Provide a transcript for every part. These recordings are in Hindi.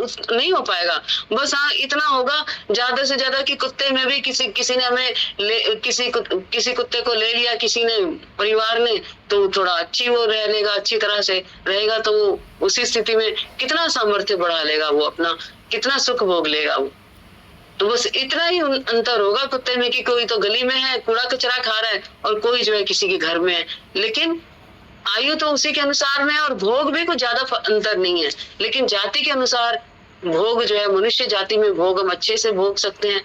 नहीं हो पाएगा। बस हाँ इतना होगा ज्यादा से ज्यादा कि कुत्ते में भी किसी ने हमें किसी कुत्ते को ले लिया किसी ने, परिवार ने, तो थोड़ा अच्छी वो रह लेगा, अच्छी तरह से रहेगा, तो वो उसी स्थिति में कितना सामर्थ्य बढ़ा लेगा, वो अपना कितना सुख भोग लेगा वो। तो बस इतना ही अंतर होगा कुत्ते में कि कोई तो गली में है, कूड़ा कचरा खा रहा है, और कोई जो है किसी के घर में है, लेकिन आयु तो उसी के अनुसार में है, और भोग भी कुछ ज्यादा अंतर नहीं है। लेकिन जाति के अनुसार भोग जो है, मनुष्य जाति में भोग हम अच्छे से भोग सकते हैं,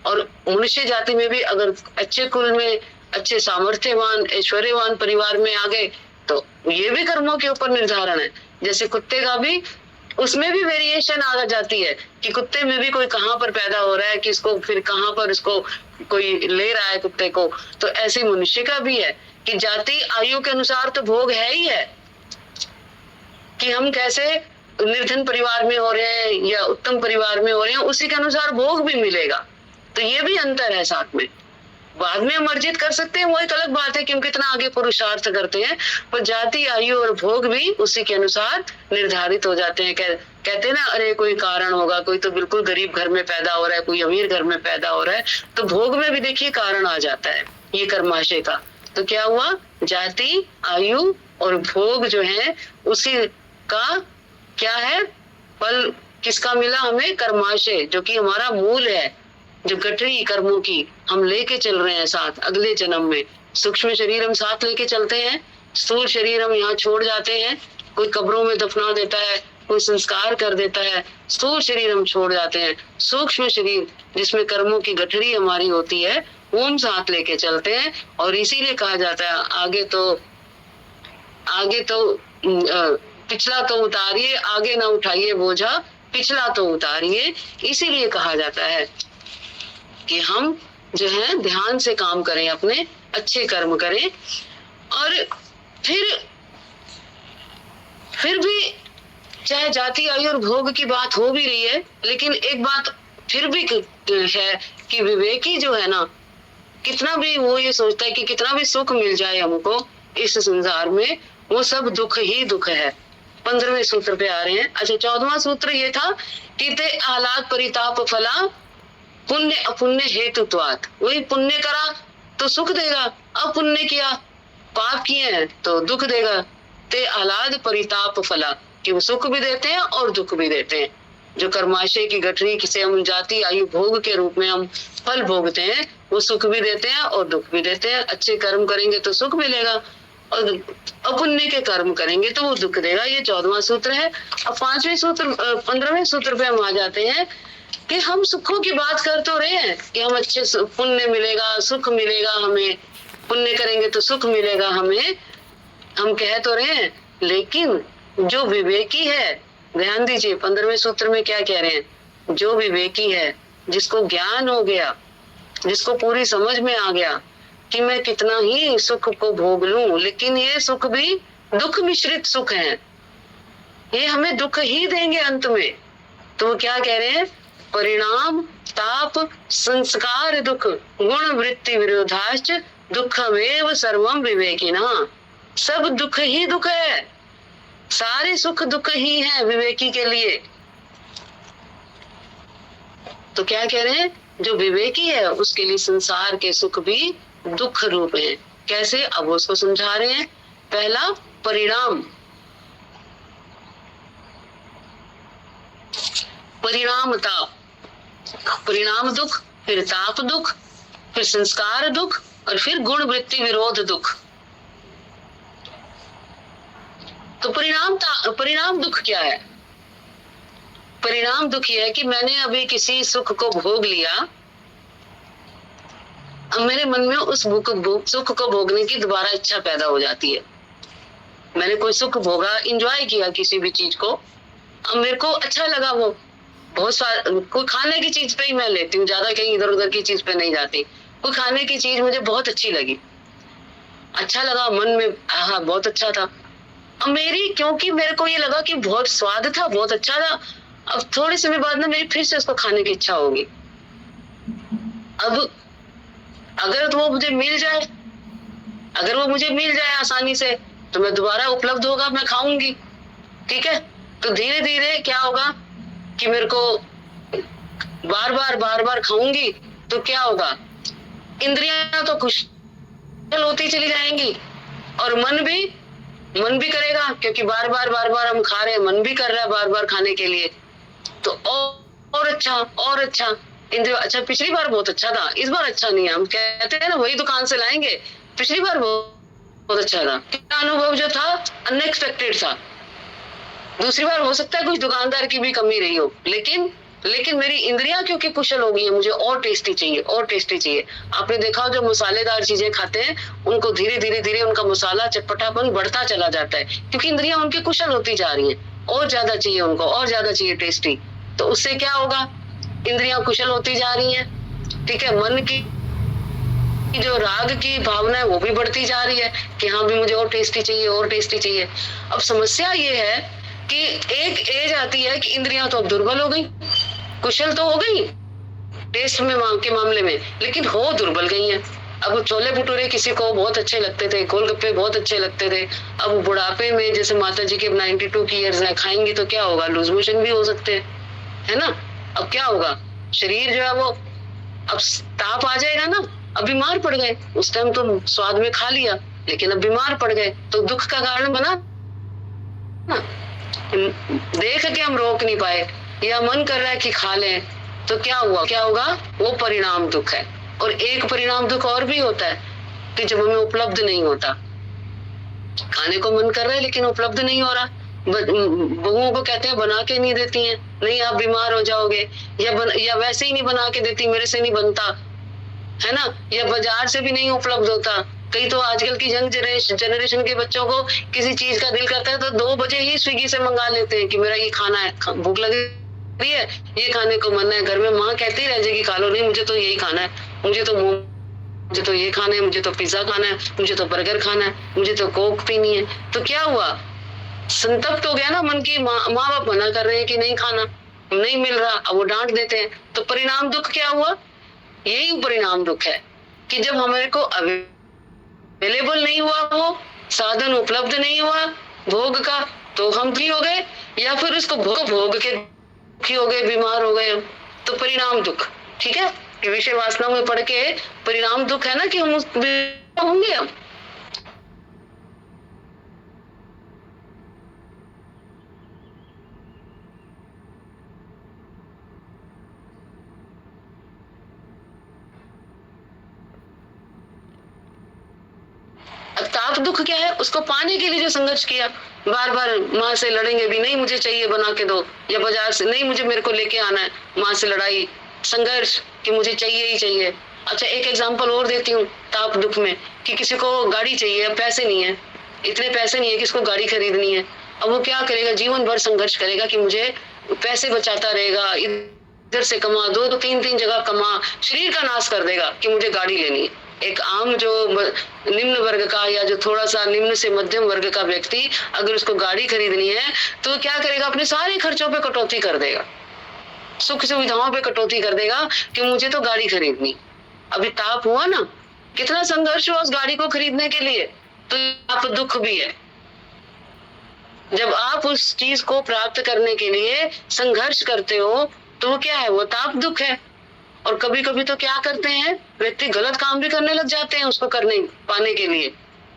और मनुष्य जाति में भी अगर अच्छे कुल में, अच्छे सामर्थ्यवान ऐश्वर्यवान परिवार में आ गए, तो ये भी कर्मों के ऊपर निर्धारण है। जैसे कुत्ते का भी, उसमें भी वेरिएशन आ जाती है कि कुत्ते में भी कोई कहाँ पर पैदा हो रहा है, किसको फिर कहाँ पर इसको कोई ले रहा है कुत्ते को। तो ऐसे मनुष्य का भी है कि जाति आयु के अनुसार तो भोग है ही है, कि हम कैसे निर्धन परिवार में हो रहे हैं या उत्तम परिवार में हो रहे हैं, उसी के अनुसार भोग भी मिलेगा। तो ये भी अंतर है साथ में। बाद में हम अर्जित कर सकते हैं, वो एक अलग बात है कि हम कितना आगे पुरुषार्थ करते हैं, पर जाति आयु और भोग भी उसी के अनुसार निर्धारित हो जाते हैं। कहते हैं ना, अरे कोई कारण होगा, कोई तो बिल्कुल गरीब घर में पैदा हो रहा है, कोई अमीर घर में पैदा हो रहा है, तो भोग में भी देखिए कारण आ जाता है ये कर्माशय का। तो क्या हुआ, जाति आयु और भोग जो है उसी का क्या है फल, किसका मिला हमें, कर्माशय, जो कि हमारा मूल है, जो गठरी कर्मों की हम लेके चल रहे हैं साथ अगले जन्म में। सूक्ष्म शरीर हम साथ लेके चलते हैं, स्थूल शरीर हम यहाँ छोड़ जाते हैं, कोई कब्रों में दफना देता है, कोई संस्कार कर देता है, स्थूल शरीर हम छोड़ जाते हैं। सूक्ष्म शरीर जिसमें कर्मों की गठरी हमारी होती है, वो हम साथ लेके चलते हैं। और इसीलिए कहा जाता है आगे तो पिछला तो उतारिए, आगे ना उठाइए बोझा, पिछला तो उतारिए। इसीलिए कहा जाता है कि हम जो है ध्यान से काम करें, अपने अच्छे कर्म करें। और फिर भी चाहे जाति आयु और भोग की बात हो भी रही है, लेकिन एक बात फिर भी है कि विवेकी जो है ना, कितना भी वो ये सोचता है कि कितना भी सुख मिल जाए हमको इस संसार में, वो सब दुख ही दुख है। 15वें सूत्र पे आ रहे हैं। अच्छा, 14वां सूत्र ये था कि ते आह्लाद परिताप फला पुण्य अपुण्य हेतुत्वात्। वही पुण्य करा तो सुख देगा, अपुण्य किया पाप किए हैं तो दुख देगा। ते आह्लाद परिताप फला, कि वो सुख भी देते हैं और दुख भी देते हैं। जो कर्माशय की गठरी से हम जाति आयु भोग के रूप में हम फल भोगते हैं, वो सुख भी देते हैं और दुख भी देते हैं। अच्छे कर्म करेंगे तो सुख मिलेगा, और अपुण्य के कर्म करेंगे तो वो दुख देगा। ये 14वां सूत्र है। अब 15वें सूत्र पे हम आ जाते हैं कि हम सुखों की बात कर तो रहे हैं कि हम अच्छे पुण्य मिलेगा, सुख मिलेगा, हमें पुण्य करेंगे तो सुख मिलेगा हमें, हम कह तो रहे हैं। लेकिन जो विवेकी है, ध्यान दीजिए 15वें सूत्र में क्या कह रहे हैं। जो विवेकी है, जिसको ज्ञान हो गया, जिसको पूरी समझ में आ गया कि मैं कितना ही सुख को भोग लूं, लेकिन ये सुख भी दुख मिश्रित सुख है, ये हमें दुख ही देंगे अंत में। तो वो क्या कह रहे हैं, परिणाम ताप संस्कार दुख गुण वृत्ति विरोधाश्च दुखमेव सर्वम विवेकिना। सब दुख ही दुख है, सारे सुख दुख ही है विवेकी के लिए। तो क्या कह रहे हैं, जो विवेकी है उसके लिए संसार के सुख भी दुख रूप है। कैसे, अब उसको समझा रहे हैं। पहला परिणाम, परिणाम ताप, परिणाम दुख, फिर ताप दुख, फिर संस्कार दुख, और फिर गुण वृत्ति विरोध दुख। तो परिणाम दुख क्या है। परिणाम दुख यह है कि मैंने अभी किसी सुख को भोग लिया, अब मेरे मन में उस सुख को भोगने की दोबारा इच्छा पैदा हो जाती है। मैंने कोई सुख भोगा, एंजॉय किया किसी भी चीज को, अब मेरे को अच्छा लगा, वो बहुत कोई खाने की चीज पे ही मैं लेती हूँ, ज्यादा कहीं इधर उधर की चीज पे नहीं जाती। कोई खाने की चीज मुझे बहुत अच्छी लगी, अच्छा लगा मन में, हाँ बहुत अच्छा था। अब क्योंकि मेरे को ये लगा कि बहुत स्वाद था, बहुत अच्छा था, अब थोड़े समय बाद ना मेरी फिर से उसको खाने की इच्छा होगी। अब अगर वो मुझे मिल जाए आसानी से, तो मैं दोबारा उपलब्ध होगा, मैं खाऊंगी, ठीक है। तो धीरे धीरे क्या होगा, कि मेरे को बार बार खाऊंगी तो क्या होगा, इंद्रियां तो खुश होती चली जाएंगी और मन भी करेगा, क्योंकि बार बार हम खा रहे हैं, मन भी कर रहा है बार बार खाने के लिए। तो और अच्छा इंद्रिय, अच्छा पिछली बार बहुत अच्छा था, इस बार अच्छा नहीं है, हम कहते हैं ना वही दुकान से लाएंगे, पिछली बार बहुत अच्छा था, क्या अनुभव जो था अनएक्सपेक्टेड था। दूसरी बार हो सकता है कुछ दुकानदार की भी कमी रही हो, लेकिन मेरी इंद्रियां क्योंकि कुशल हो गई है, मुझे और टेस्टी चाहिए। आपने देखा हो जो मसालेदार चीजें खाते हैं उनको धीरे धीरे उनका मसाला चटपटापन बढ़ता चला जाता है, क्योंकि इंद्रियां उनकी कुशल होती जा रही हैं, और ज्यादा चाहिए उनको, और ज्यादा चाहिए टेस्टी। तो उससे क्या होगा, इंद्रियां कुशल होती जा रही हैं, ठीक है। मन की जो राग की भावना है वो भी बढ़ती जा रही है कि हाँ भी मुझे और टेस्टी चाहिए। अब समस्या ये है कि एक एज आती है कि इंद्रियां तो अब दुर्बल हो गई, कुशल तो हो गई टेस्ट में के मामले में, लेकिन हो दुर्बल गई हैं। अब छोले भटूरे किसी को बहुत अच्छे लगते थे, गोलगप्पे बहुत अच्छे लगते थे, अब बुढ़ापे में जैसे माता जी के 92 की ईयर्स है, खाएंगी तो क्या होगा, लूज मोशन भी हो सकते हैं, है ना। अब क्या होगा, शरीर जो है वो अब ताप आ जाएगा ना, अब बीमार पड़ गए, उस टाइम तो स्वाद में खा लिया लेकिन अब बीमार पड़ गए तो दुख का कारण बना ना। देख के हम रोक नहीं पाए या मन कर रहा है कि खा लें, तो क्या होगा, वो परिणाम दुख है। और एक परिणाम दुख और भी होता है कि जब हमें उपलब्ध नहीं होता, खाने को मन कर रहा है लेकिन उपलब्ध नहीं हो रहा, बहुओं को कहते हैं बना के नहीं देती हैं, नहीं आप बीमार हो जाओगे, या वैसे ही नहीं बना के देती, मेरे से नहीं बनता, है ना, या बाजार से भी नहीं उपलब्ध होता। कई तो आजकल की यंग जनरेशन के बच्चों को किसी चीज का दिल करता है तो 2 बजे ही स्विगी से मंगा लेते हैं कि मेरा ये खाना है, भूख लगी है, ये खाने को मन है। घर में माँ कहती रह जाएगी खा लो, नहीं मुझे तो यही खाना है, मुझे तो ये खाना है, मुझे तो पिज्जा खाना है, मुझे तो बर्गर खाना है, मुझे तो कोक पीनी है। तो क्या हुआ, संतप्त हो गया ना मन की, माँ बाप मना कर रहे हैं कि नहीं खाना, नहीं मिल रहा, अब वो डांट देते हैं, तो परिणाम दुख क्या हुआ, यही परिणाम दुख है कि जब हमारे को अवेलेबल नहीं हुआ, वो साधन उपलब्ध नहीं हुआ भोग का, तो हम दुखी हो गए, या फिर उसको भोग के दुखी हो गए, बीमार हो गए, तो परिणाम दुख। ठीक है, विषय वासना में पढ़ के परिणाम दुख है ना कि हम होंगे हम। ताप दुख क्या है, उसको पाने के लिए जो संघर्ष किया, बार बार माँ से लड़ेंगे भी, नहीं मुझे चाहिए बना के दो, या बाजार से नहीं मुझे मेरे को लेके आना है, माँ से लड़ाई संघर्ष कि मुझे चाहिए ही चाहिए। अच्छा एक एग्जांपल और देती हूँ ताप दुख में, कि किसी को गाड़ी चाहिए, पैसे नहीं है, इतने पैसे नहीं है कि इसको गाड़ी खरीदनी है, अब वो क्या करेगा, जीवन भर संघर्ष करेगा कि मुझे पैसे बचाता रहेगा, इधर से कमा, 2-3 जगह कमा, शरीर का नाश कर देगा कि मुझे गाड़ी लेनी है। एक आम जो निम्न वर्ग का या जो थोड़ा सा निम्न से मध्यम वर्ग का व्यक्ति अगर उसको गाड़ी खरीदनी है तो क्या करेगा, अपने सारे खर्चों पे कटौती कर देगा, सुख सुविधाओं पे कटौती कर देगा कि मुझे तो गाड़ी खरीदनी। अभी ताप हुआ ना, कितना संघर्ष हुआ उस गाड़ी को खरीदने के लिए, तो ताप दुख भी है। जब आप उस चीज को प्राप्त करने के लिए संघर्ष करते हो तो वो क्या है, वो ताप दुख है। और कभी कभी तो क्या करते हैं व्यक्ति, गलत काम भी करने लग जाते हैं उसको पाने के लिए,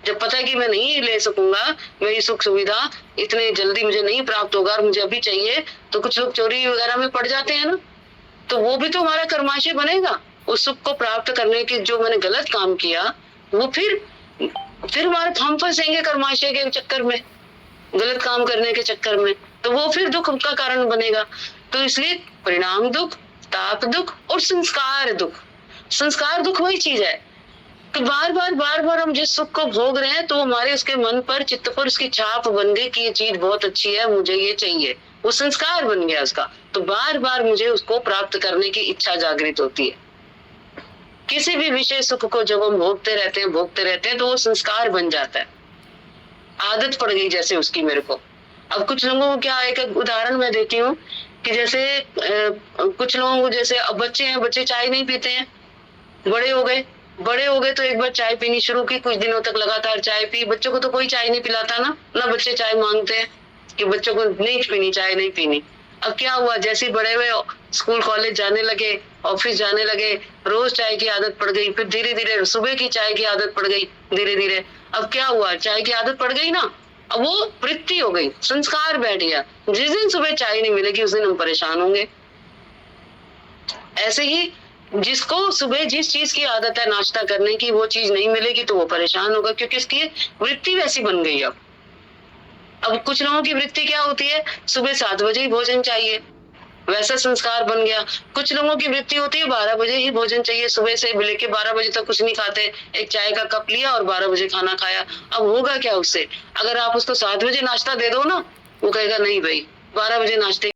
जब पता है कि मैं नहीं ले सकूंगा, मेरी सुख सुविधा इतने जल्दी मुझे नहीं प्राप्त होगा और मुझे अभी चाहिए, तो कुछ लोग चोरी वगैरह में पड़ जाते हैं ना, तो वो भी तो हमारा कर्माशय बनेगा। उस सुख को प्राप्त करने के जो मैंने गलत काम किया, वो फिर हमारे हम फंसेंगे कर्माशय के चक्कर में, गलत काम करने के चक्कर में, तो वो फिर दुख का कारण बनेगा। तो इसलिए परिणाम दुख, ताप दुख और संस्कार दुख। संस्कार दुख वही चीज है कि बार बार हम जिस सुख को भोग रहे हैं तो हमारे उसके मन पर, चित्त पर उसकी छाप बन गई कि ये चीज बहुत अच्छी है, मुझे ये चाहिए, वो संस्कार बन गया उसका, तो बार बार मुझे उसको प्राप्त करने की इच्छा जागृत होती है। किसी भी विषय सुख को जब हम भोगते रहते हैं तो वो संस्कार बन जाता है, आदत पड़ गई जैसे उसकी मेरे को। अब कुछ लोगों को क्या, एक उदाहरण मैं देती हूँ कि जैसे कुछ लोगों को, जैसे अब बच्चे हैं, बच्चे चाय नहीं पीते हैं, बड़े हो गए तो एक बार चाय पीनी शुरू की, कुछ दिनों तक लगातार चाय पी, बच्चों को तो कोई चाय नहीं पिलाता ना बच्चे चाय मांगते हैं कि बच्चों को नहीं पीनी चाय, नहीं पीनी। अब क्या हुआ, जैसे ही बड़े हुए, स्कूल कॉलेज जाने लगे, ऑफिस जाने लगे, रोज चाय की आदत पड़ गई, फिर धीरे धीरे सुबह की चाय की आदत पड़ गई धीरे धीरे। अब क्या हुआ, चाय की आदत पड़ गई ना, अब वो वृत्ति हो गई, संस्कार बैठ गया। जिस दिन सुबह चाय नहीं मिलेगी उस दिन हम परेशान होंगे। ऐसे ही जिसको सुबह जिस चीज की आदत है नाश्ता करने की, वो चीज नहीं मिलेगी तो वो परेशान होगा, क्योंकि उसकी वृत्ति वैसी बन गई। अब कुछ लोगों की वृत्ति क्या होती है, सुबह 7 बजे ही भोजन चाहिए, वैसा संस्कार बन गया। कुछ लोगों की वृत्ति होती है 12 बजे ही भोजन चाहिए, सुबह से लेके 12 बजे तक कुछ नहीं खाते, एक चाय का कप लिया और 12 बजे खाना खाया। अब होगा क्या उससे, अगर आप उसको 7 बजे नाश्ता दे दो ना, वो कहेगा नहीं भाई 12 बजे नाश्ते